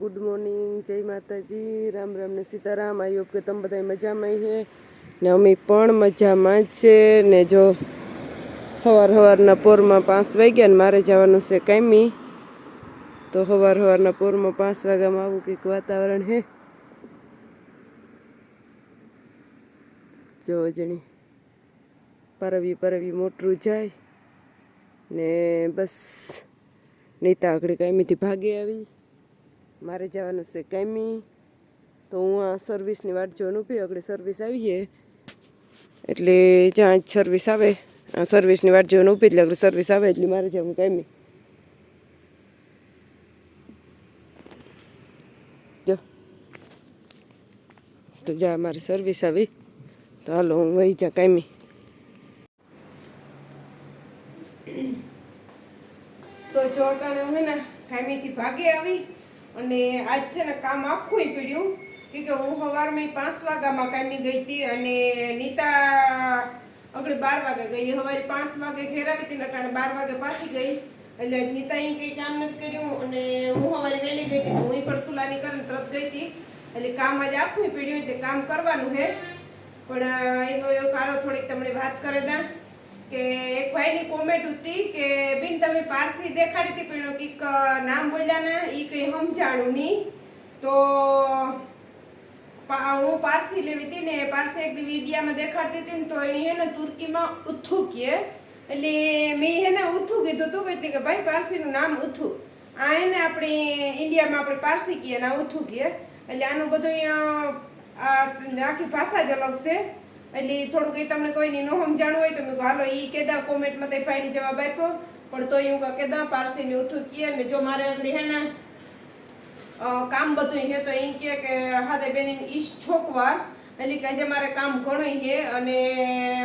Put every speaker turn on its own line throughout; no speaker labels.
Good morning, जय माताजी, राम राम ने सीताराम। आई होप के तम बधाई मजा में है ने अमी पण मजा में छे ने जो हवार हवारना पोरमा 5 वाग्या ने मारे जवानुं छे कायमी। तो हवार हवारना पोरमा 5 वाग्यामां आवुं कंईक वातावरण है। जो जणी परवी मोटरू जाय ने बस नीता आगळ कायमीथी भागी आवी। मारे जवानुं छे कायमी। तो हूँ आ सर्विसनी वाट जोईने ऊभी। अगळे सर्विस आवी है એટલે જ્યાં સર્વિસ આવે આ સર્વિસની વાટ જોઈને ઊભી એટલે સર્વિસ આવે એટલે મારે જવું કાયમી। જો તો જા મારી સર્વિસ આવી તો હાલો હું વહી જા કાયમી। તો જો અટાણે હું ને કાયમીથી ભાગે આવી અને આજ છે ને કામ આખું પડ્યું કે હું સવારમાં 5 વાગ્યામાં કાયમી ગઈ હતી અને નીતા અગડી 12 વાગે ગઈ। સવારે 5 વાગે ઘેર આવી હતી ને અટાણે 12 વાગે પાછી ગઈ એટલે નીતા અહીં કંઈ કામ નથી કર્યું અને હું સવારે વહેલી ગઈ હતી હું પણ સુલાની કરીને તરત ગઈ હતી એટલે કામ આજે આખું પડ્યું એટલે કામ કરવાનું છે। પણ એનો કારો થોડીક તમને વાત કરે દા કે એક ભાઈની કોમેન્ટ હતી કે બેન તમે પારસી દેખાડી હતી પણ કંઈક નામ બોલ્યા ને એ કંઈ સમજાણું નહીં। તો હું પારસી લેવી હતી ને પારસી એક વિડીયામાં દેખાડતી હતી ને તો એની હે ને તુર્કીમાં ઉથુ કહે એટલે મેં હે ને ઉથુ કીધું હતું કે ભાઈ પારસીનું નામ ઉથુ આ હે ને આપણી ઇન્ડિયામાં આપણે પારસી કહીએ ને ઉથુ કહે એટલે આનું બધું આખી ભાષા જ અલગ છે। એટલે થોડુંક એ તમને કોઈને ન સમજાણું હોય તો મેં હાલો એ કેદા કોમેન્ટમાં તે ભાઈને જવાબ આપ્યો પણ તોય હું કેદા પારસીને ઉથુ કહે ને જો મારે આગળ હે ને કામ બધું છે તો એ કે હાથે બેન ઈશ છોકવા એટલે કે જે મારે કામ ઘણું છે અને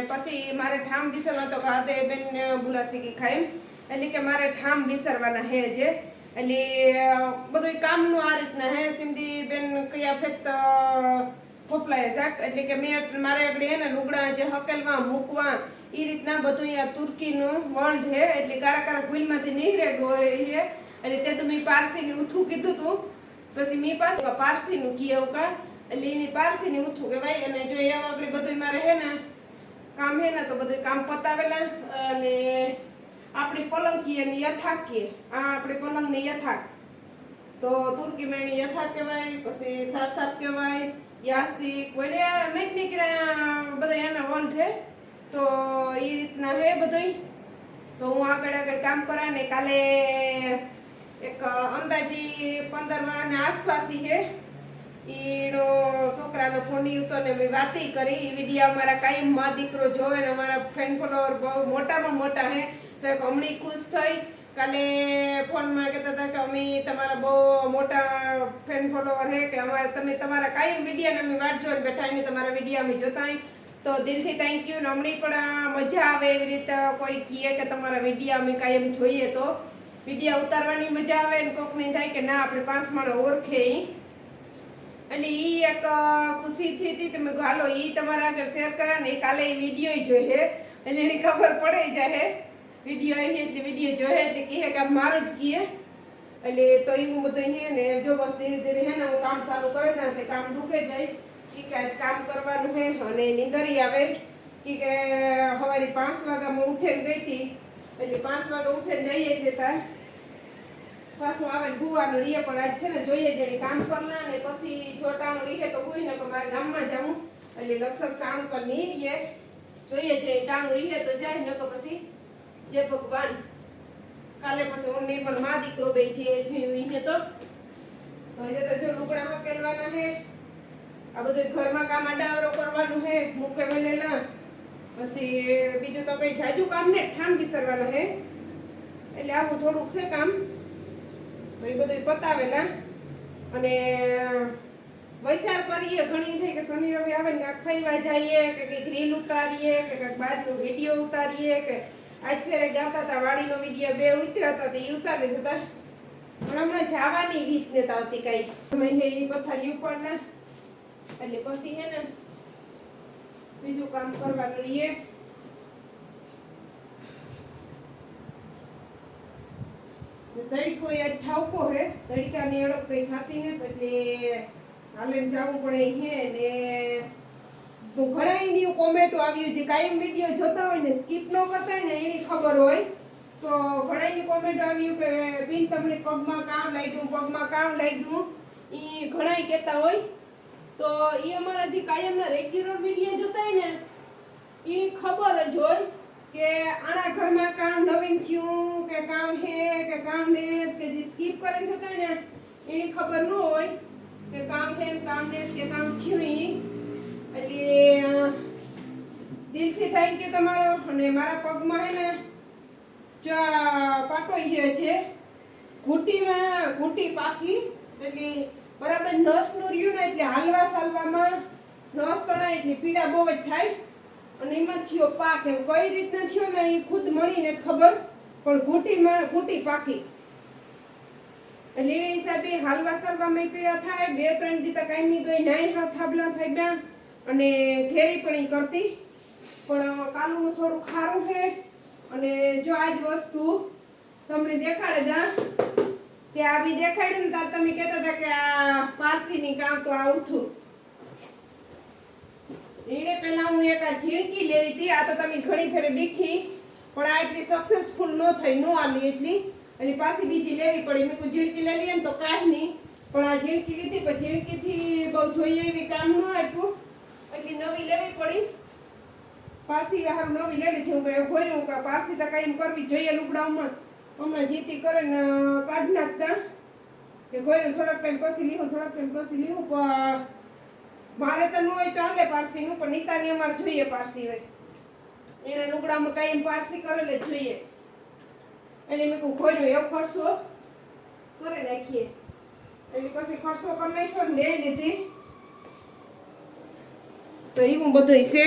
પછી મારે ઠામ વિસરવા તો હાથે બેન બોલાસી કે ખાઈ એટલે કે મારે ઠામ વિસરવાના હે જે એટલે બધું કામનું આ રીતના હે સિંધી બેન કયા ફેત પોપલાય જાક એટલે કે મેં મારે આગળ હે ને લુગડા જે હકેલવા મૂકવા એ રીતના બધું આ તુર્કીનું વર્લ્ડ હે એટલે કારા ભૂલમાંથી નીકળે હોય છે એટલે તે તો મેં પારસીને ઉથું કીધું હતું પછી મેં પાછું પારસીનું કીધું કા એટલે એની પારસીને ઉથું કહેવાય અને જો એવા આપણે બધું મારે હે ને કામ હે ને તો બધું કામ પતાવેલા અને આપણી પલંગ કીએ ને યથાક કીએ આ આપણે પલંગને યથાક તો તુર્કીમાં એની યથાક કહેવાય પછી સારસાપ કહેવાય યાસ્તિક વડે નહીં બધા એના વર્લ્ડ છે તો એ રીતના હે બધું। તો હું આગળ કામ કરા ને કાલે એક અંદાજી 15 વર્ષની આસપાસી છે એનો છોકરાનો ફોન હતો ને મેં વાતી કરી એ વિડીયો અમારા કાયમ માં દીકરો જોવે ને અમારા ફ્રેન્ડ ફોલોવર બહુ મોટામાં મોટા છે તો એક હમણાં ખુશ થઈ કાલે ફોનમાં કહેતા હતા કે અમે તમારા બહુ મોટા ફ્રેન્ડ ફોલોવર છે કે અમારે તમે તમારા કાયમ વિડીયોને અમે વાટ જોઈને બેઠા ને તમારા વિડીયો અમે જોતા હોય તો દિલથી થેન્ક યુ। હમણાં પણ મજા આવે એવી રીતે કોઈ કહે કે તમારા વિડીયો અમે કાયમ જોઈએ તો વિડીયો ઉતારવાની મજા આવે ને કોકને થાય કે ના આપણે 5 માણસ ઓળખે એટલે એ એક ખુશી થઈ હતી તમે હાલો એ તમારા આગળ શેર કરા ને કાલે એ વિડીયો જોઈએ એટલે એની ખબર પડી જાય વિડીયો આવી એટલે વિડીયો જોઈએ એટલે કહે કે મારું જ કહે એટલે તો એવું બધું છે ને જો બસ ધીરે ધીરે હે ને હું કામ ચાલુ કરે ને તે કામ ઢૂકે જાય કે આજ કામ કરવાનું છે અને નીંદરી આવે કે સવારે 5 વાગ્યામાં ઉઠીને ગઈ હતી એટલે 5 વાગે ઉઠીને જઈએ એટલે પાછું આવે ગુવાનું રીએ પણ આજ છે ને જોઈએ જેને કામ કરલા ને પછી જોટાણું રીએ તો કોઈ ને કે મારે ગામમાં જાઉં એટલે લક્ષણ ટાણું પર નહીં ગયે જોઈએ જે ટાણું રીએ તો જાય ન તો પછી જે ભગવાન કાલે પછી હું નિર્મળ માં દીકરો બે છે એ તો હજે તો જો લુગડા હકેલવાના છે આ બધું ઘરમાં કામ આડાવરો કરવાનું છે મૂકે વેલેલા પછી બીજું તો કઈ જાજુ કામ ને ઠામ વિસરવાનું છે એટલે આવું થોડુંક છે કામ તો એ બધું પતાવેલા અને વૈસાર કરીએ ઘણી થઈ કે શનિ રવિ આવે ને કાંઈક ફરવા જઈએ કે કંઈક રીલ ઉતારીએ કે કંઈક બહારનો વિડીયો ઉતારીએ કે આજ ફેરે ગાતા હતા વાડીનો વિડીયો બે ઉતર્યા હતા એ ઉતારી દીધા પણ હમણાં જવાની રીત ને આવતી કાંઈ મહિને એ પથારી ઉપરના એટલે પછી હે ને બીજું કામ કરવાનું રહીએ। તડકો યાદ ઠાવકો હે, તડકાની અડક કઈ થતી ને એટલે હાલે જવું પડે હે ને. ઘણા એની કોમેન્ટો આવ્યું છે, કાયમ વિડીયો જોતા હોય ને સ્કીપ ન કરતા હોય ને એની ખબર હોય તો ઘણા એની કોમેન્ટો આવ્યું કે બિન તમને પગમાં કામ લાગ્યું ઈ ઘણા કહેતા હોય તો ઈ અમારા જે કાયમના રેગ્યુલર વિડીયો જોતા હોય ને ઈ ખબર જ હોય કે આના ઘરમાં કામ નવીન થયું કે કામ હે કે કામ ને કે જે સ્કીપ કરીને જોતા હોય ને એની ખબર ન હોય કે કામ હે કામ ને કે કામ થયું ઈ. એટલે દિલથી થેન્ક યુ તમારો. અને મારા પગમાં હે ને પાટોઈ છે, ઘૂંટી પાકી એટલે બરાબર નસનું રહ્યું ને એટલે હાલવા સાલવામાં નસ તણાય એટલે પીડા બહુ જ થાય અને એમાં થયો પાક. એમ કઈ રીતના થયો ને એ ખુદ મળીને ખબર, પણ ઘૂંટી પાકી એટલે એ હિસાબે હાલવા સાલવામાં પીડા થાય. 2-3 દી તો કાંઈ નહીં ગઈ નાઈ હાથ થાબલા થઈ ગયા અને ઘેરી પણ ઈ કરતી, પણ કાલુનું થોડું ખારું છે. અને જો આજ વસ્તુ તમને દેખાડે દા કે આ બી દેખાડ્યું ને ત્યારે તમે કહેતા હતા કે આ પારસીની કામ તો આવું થયું. એને પહેલા હું એક આ ઝીણકી લેવી હતી, આ તો તમે ઘણી ફેરે દીઠી પણ આ એટલી સક્સેસફુલ ન થઈ, ન આલી એટલી એટલે પાછી બીજી લેવી પડી. મેં કોઈ ઝીણકી લઈ લઈએ ને તો કાંઈ નહીં, પણ આ ઝીણકી લીધી પણ ઝીણકીથી બહુ જોઈએ એવી કામ ન આપ્યું એટલે નવી લેવી પડી. પાછી હારું નવી લઈ લીધી. હું કહ્યું ઘોર્યું કે પાછી તો કાંઈ કરવી જોઈએ લુગડાઓમાં. હમણાં જીતી કરે ને કાઢ નાખતા કે ઘોર્યું થોડાક ટાઈમ પછી લીધું પણ મારે તો ન હોય તો હાલે પારસીનું, પણ નીતાની અમારે જોઈએ પારસી હોય એના લુગડામાં કાંઈ પારસી કરેલે જ જોઈએ. એટલે મેં કહું ઘોર્યું એવો ખર્ચો કરી નાખીએ એટલે પછી ખર્ચો કરી નાખ્યો ને લઈ લીધી. તો એવું બધું છે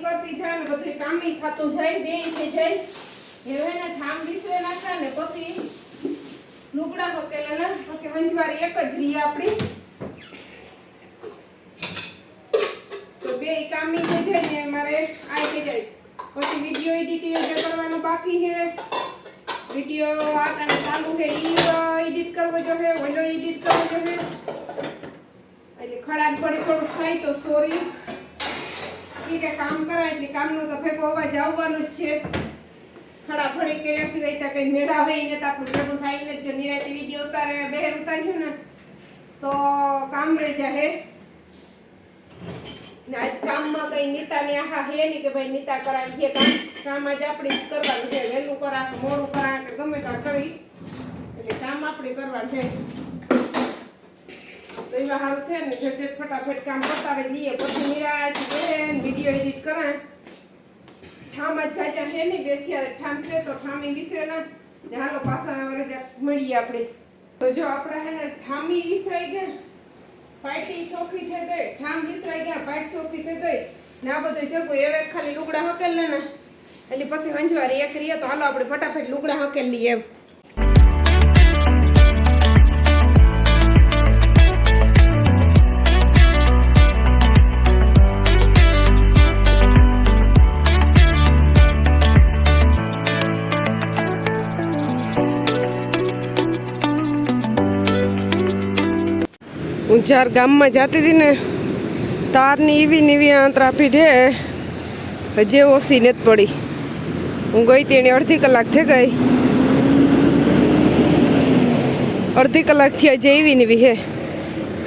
કરતી જાય ને બધું કામી થતું જાય, બે થઈ જાય. હવે ને થામ વિસરે નાખા ને પછી લુગડા હકેલા પછી હંજવારી એક જ રહી આપણી. તો બે કામી થઈ જાય ને મારે આ થઈ જાય. પછી વિડીયો એડિટિંગ કરવાનો બાકી છે, વિડીયો આટાને ચાલુ છે ઈ એડિટ કરવો જોઈએ, ઓલો એડિટ કરવો જોઈએ એટલે ખડાટ પડી થોડું થાય તો સોરી કે કામ કરાય એટલે કામનો તો ભેગો અવાજ આવવાનો જ છે. ખડાફડી કર્યા સિવાય તો કઈ મેળા હોય ને તો આપણું ભેગું થાય ને. જો નિરાતે વિડીયો ઉતાર્યું ને તો કામ રહી જાય ને. આજ કામમાં કઈ નીતાની આહા હે નહીં કે ભાઈ નીતા કરાય છે કામ આજ આપણે કરવાનું છે. વહેલું કરા કે મોડું કરા કે ગમે ત્યાં કરી એટલે કામ આપણે કરવાનું છે. તો એમાં સારું થાય ને ઝટઝટ ફટાફટ કામ પતાવી લઈએ પછી નિરાતે બેન વિડીયો એડિટ કરાય. ઠામ જ જાજા હે નહીં બેસ્યા ઠામ છે તો ઠામી વિસરે ના ને. હાલો પાછા વરજા મળીએ આપણે. તો જો આપણે હે ને ઠામી વિસરાઈ ગયા, પાટી સોખી થઈ ગઈ, ઠામ વિસરાઈ ગયા, પાટ સોખી થઈ ગઈ ને આ બધું જગું હવે ખાલી લુગડા હકેલ ને એટલે પછી હંજવારી એક રીએ. તો હાલો આપણે ફટાફટ લુગડા હકેલ લઈએ. હું જ્યારે ગામમાં જતી હતી ને તારની એવી આંતરાપી છે હજી ઓછી નથી પડી. હું ગઈ હતી એની અડધી કલાક થઈ ગઈ, અડધી કલાક થી હજી એવી નીવી હે.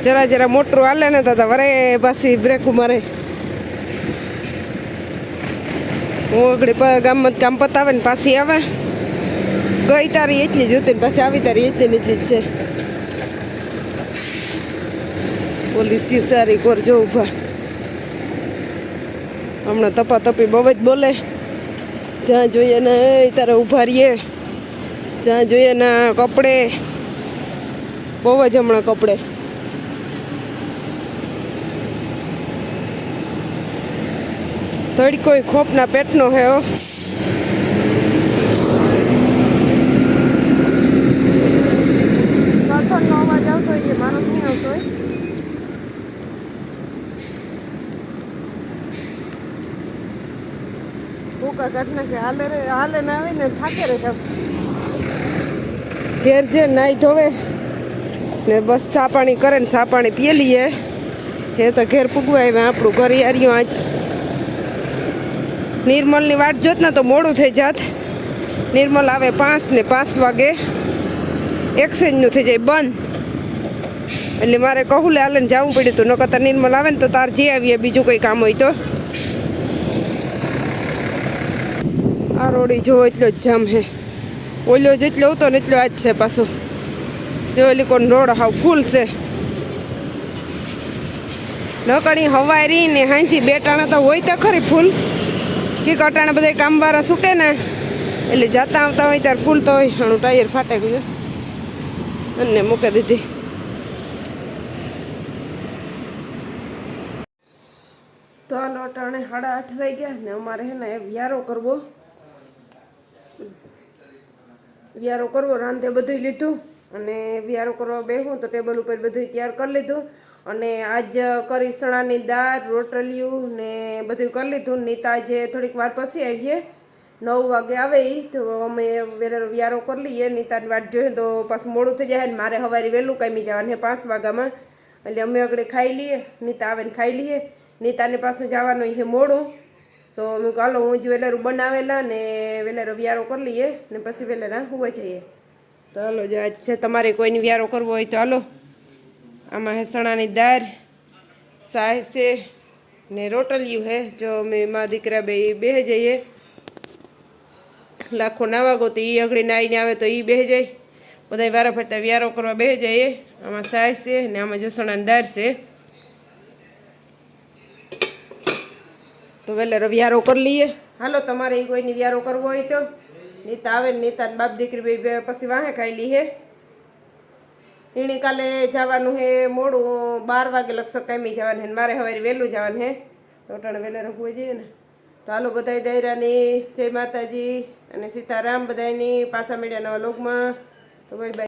જરા મોટરું હાલે ને તો વરે પાછી બ્રેક મારે. હું આગળ ગામમાં કામ પતાવે ને પાછી આવે. ગઈ તારી એટલી જ હતી ને પાછી આવી તારી એટલી જ છે. પોલીસ સારી કરજો ઊભા. હમણાં તપાતપી બહુ જ બોલે. જ્યાં જોઈએ ને તારે ઊભા રહીએ, જ્યાં જોઈએ ને કપડે બહુ જ હમણાં કપડે. તડકો ખોપના પેટનો હે. સાથળનો અવાજ આવતો હોય મારો નહીં આવતો હોય. ભૂકા કાઢ નાખે હાલે ના આવે ને થાકે રે. ઘેર જે નાહી ધોવે ને બસ ચા પાણી કરે ને ચા પાણી પીએ લઈએ એ તો ઘેર પૂગવા આવ્યા આપણું ઘર યાર્યું આજ નિર્મલની વાટ જોત ને તો મોડું થઈ જાત નિર્મલ આવે 5 ને 5 વાગે એક્સચેન્જનું થઈ જાય બંધ એટલે મારે કહું લે હાલે જવું પડ્યું હતું નકર નિર્મલ આવે ને તો તાર જે આવીએ બીજું કંઈ કામ હોય તો આ રોડી જો એટલો જ જામ હે ઓલો જેટલો હતો ને એટલો આજ છે પાછો સિવલિકોન રોડ હાવ ફૂલ છે નકડી હવારી ને હાંજી બે ટાણા તો હોય તો ખરી ફૂલ કે કટાણા બધા કામવાળા છૂટે ને એટલે જતા આવતા હોય ત્યારે ફૂલ તો હોય હણું ટાયર ફાટે ગયું અને મૂકી દીધી તો આ લોટાણે 8:30 વાગ્યા ને અમારે હે ને વ્યારો કરવો રાંધે બધું લીધું અને વ્યારો કરવા બેહું તો ટેબલ ઉપર બધું તૈયાર કરી લીધું અને આજ કરી ચણાની દાળ રોટલીયું ને બધું કરી લીધું નીતા જે થોડીક વાર પછી આવીએ 9 વાગે આવે તો અમે વેલેરો વ્યારો કરી લઈએ નીતાની વાટ જોઈએ તો પાછું મોડું થઈ જાય ને મારે સવારે વહેલું કામી જવાનું 5 વાગ્યામાં એટલે અમે આગળ ખાઈ લઈએ નીતા આવે ને ખાઈ લઈએ નીતાને પાછું જવાનું છે મોડું તો અમે હાલો હું જ વેલેરું બનાવેલા ને વેલેરો વ્યારો કરી લઈએ ને પછી વેલેરા હોઈ જઈએ તો હાલો જો આજ છે તમારે કોઈને વ્યારો કરવો હોય તો હાલો આમાં હે ચણાની દાળ સાહ છે ને રોટલિયું હે જો અમે મા દીકરા બેહી જઈએ લાખો નાવા ગો તો એ અગડી નાઈને આવે તો એ બેહી જાય બધા વારા ફરતા વ્યારો કરવા બેહી જઈએ આમાં સાહ છે ને આમાં જો ચણાની દાળ છે તો વેલેરો વ્યારો કરી લઈએ હાલો તમારે કોઈની વ્યારો કરવો હોય તો નીતા આવે ને નીતા ને બાપ દીકરી બે પછી વાહે ખાઈ લઈએ એની કાલે જવાનું હે મોડું 12 વાગે લગભગ કામી જવાનું હે મારે હવે વહેલું જવાનું હે તો અટાણે વહેલા હોઈ જઈએ ને તો હાલો બધા દાયરાની જય માતાજી અને સીતારામ બધાની પાછા મળ્યા નવા લોકમાં તો બાય બાય